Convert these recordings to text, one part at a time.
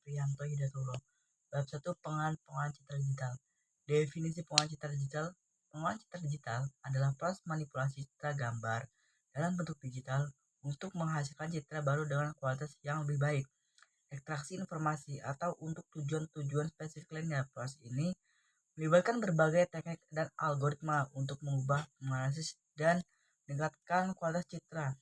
Priyanto Hidayatullah. Bab 1 Pengolahan citra digital. Definisi pengolahan citra digital. Pengolahan citra digital adalah proses manipulasi citra gambar dalam bentuk digital untuk menghasilkan citra baru dengan kualitas yang lebih baik, ekstraksi informasi, atau untuk tujuan-tujuan spesifik lainnya. Proses ini melibatkan berbagai teknik dan algoritma untuk mengubah, menganalisis, dan meningkatkan kualitas citra.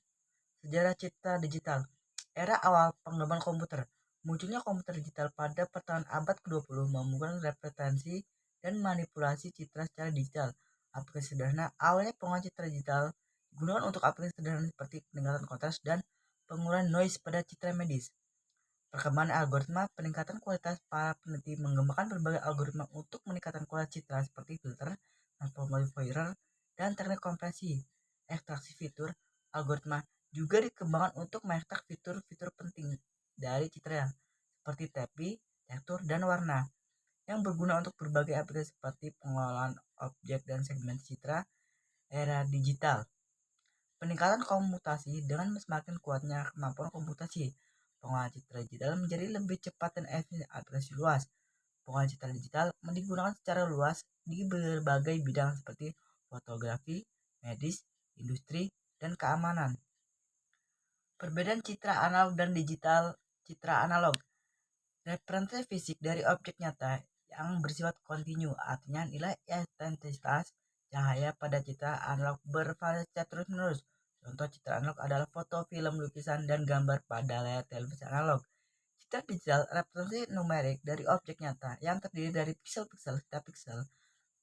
Sejarah citra digital. Era awal pengembangan komputer. Munculnya komputer digital pada pertengahan abad ke-20 membuat representasi dan manipulasi citra secara digital. Aplikasi sederhana. Awalnya pengolahan citra digital digunakan untuk aplikasi sederhana seperti peningkatan kontras dan pengurangan noise pada citra medis. Perkembangan algoritma. Peningkatan kualitas. Para peneliti mengembangkan berbagai algoritma untuk meningkatkan kualitas citra seperti filter, transformasi Fourier, dan teknik kompresi. Ekstraksi fitur. Algoritma juga dikembangkan untuk mengekstrak fitur-fitur penting dari citra seperti tepi, tekstur, dan warna yang berguna untuk berbagai aplikasi seperti pengolahan objek dan segmen citra. Era digital. Peningkatan komputasi. Dengan semakin kuatnya kemampuan komputasi, pengolahan citra digital menjadi lebih cepat dan efisien. Aplikasi luas. Pengolahan citra digital digunakan secara luas di berbagai bidang seperti fotografi, medis, industri, dan keamanan. Perbedaan citra analog dan digital. Citra analog, referensi fisik dari objek nyata yang bersifat kontinu, artinya nilai intensitas cahaya pada citra analog bervariasi terus-menerus. Contoh citra analog adalah foto, film, lukisan, dan gambar pada layar televisi analog. Citra digital, representasi numerik dari objek nyata yang terdiri dari piksel-piksel. Setiap piksel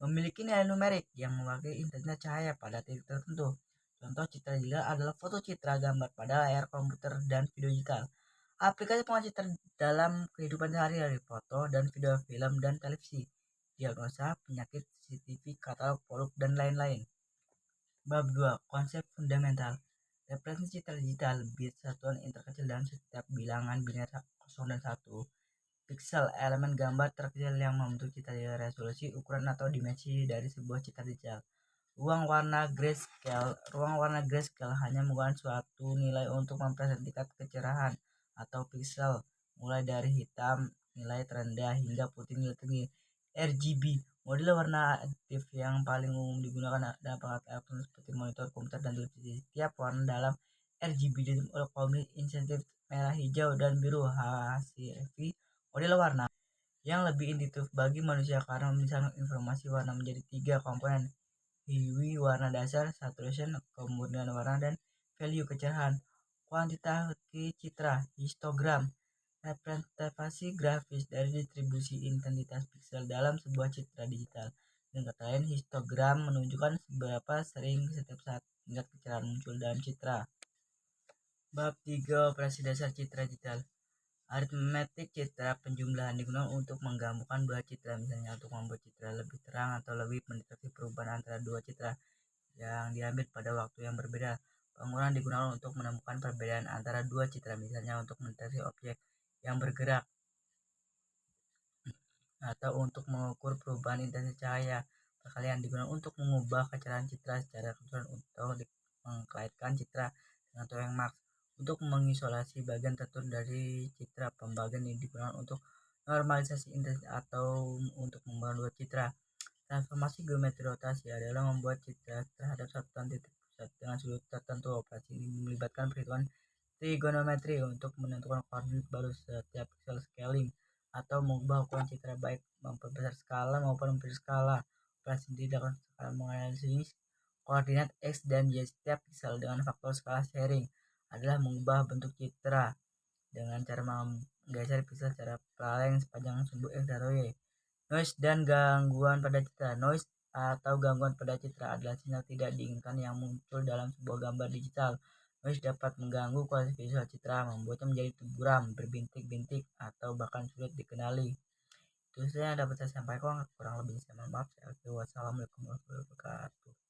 memiliki nilai numerik yang mewakili intensitas cahaya pada titik tertentu. Contoh citra digital adalah foto, citra, gambar pada layar komputer, dan video digital. Aplikasi pengolahan citra dalam kehidupan sehari-hari, foto dan video, film dan televisi, diagnosa penyakit, CCTV, katalog produk, dan lain-lain. Bab 2 Konsep fundamental. Representasi citra digital, bit satuan terkecil dalam setiap bilangan biner 0 dan 1. Piksel, elemen gambar terkecil yang membentuk citra digital. Resolusi, ukuran atau dimensi dari sebuah citra digital. Ruang warna grayscale. Ruang warna grayscale hanya menggunakan suatu nilai untuk mempresentasikan tingkat kecerahan atau piksel, mulai dari hitam nilai terendah hingga putih nilai tinggi. RGB, model warna additif yang paling umum digunakan dalam perangkat elektronik seperti monitor komputer dan televisi. Setiap warna dalam RGB dibentuk oleh kombinasi insentif merah, hijau, dan biru. HCV, model warna yang lebih intuitif bagi manusia karena memisahkan informasi warna menjadi 3 komponen: hue warna dasar, saturation kemurnian warna, dan value kecerahan. Kuantitasi citra. Histogram, representasi grafis dari distribusi intensitas piksel dalam sebuah citra digital. Dengan kata lain, histogram menunjukkan seberapa sering setiap saat tingkat kecerahan muncul dalam citra. Bab 3 Operasi dasar citra digital. Aritmetik citra. Penjumlahan digunakan untuk menggabungkan dua citra, misalnya untuk membuat citra lebih terang atau lebih mendeteksi perubahan antara dua citra yang diambil pada waktu yang berbeda. Pengurangan digunakan untuk menemukan perbedaan antara dua citra, misalnya untuk mendeteksi objek yang bergerak atau untuk mengukur perubahan intensitas cahaya. Perkalian digunakan untuk mengubah kecerahan citra secara keseluruhan untuk mengkaitkan citra dengan tujuan max. Untuk mengisolasi bagian tertentu dari citra, pembagian ini digunakan untuk normalisasi intensitas atau untuk membangun dua citra. Transformasi geometri rotasi adalah membuat citra terhadap satuan titik pusat dengan sudut tertentu. Operasi ini melibatkan perhitungan trigonometri untuk menentukan koordinat baru setiap pixel. Scaling atau mengubah ukuran citra, baik memperbesar skala maupun memperkecil skala. Operasi ini dilakukan secara menganalisis koordinat x dan y setiap pixel dengan faktor skala. Sharing adalah mengubah bentuk citra dengan cara menggeser pixel secara paralel sepanjang sumbu x atau y. Noise dan gangguan pada citra. Noise atau gangguan pada citra adalah sinyal tidak diinginkan yang muncul dalam sebuah gambar digital. Noise dapat mengganggu kualitas visual citra, membuatnya menjadi buram, berbintik-bintik, atau bahkan sulit dikenali. Itu saja yang dapat saya sampaikan. Kurang lebih saya mohon maaf. Wassalamualaikum warahmatullahi wabarakatuh.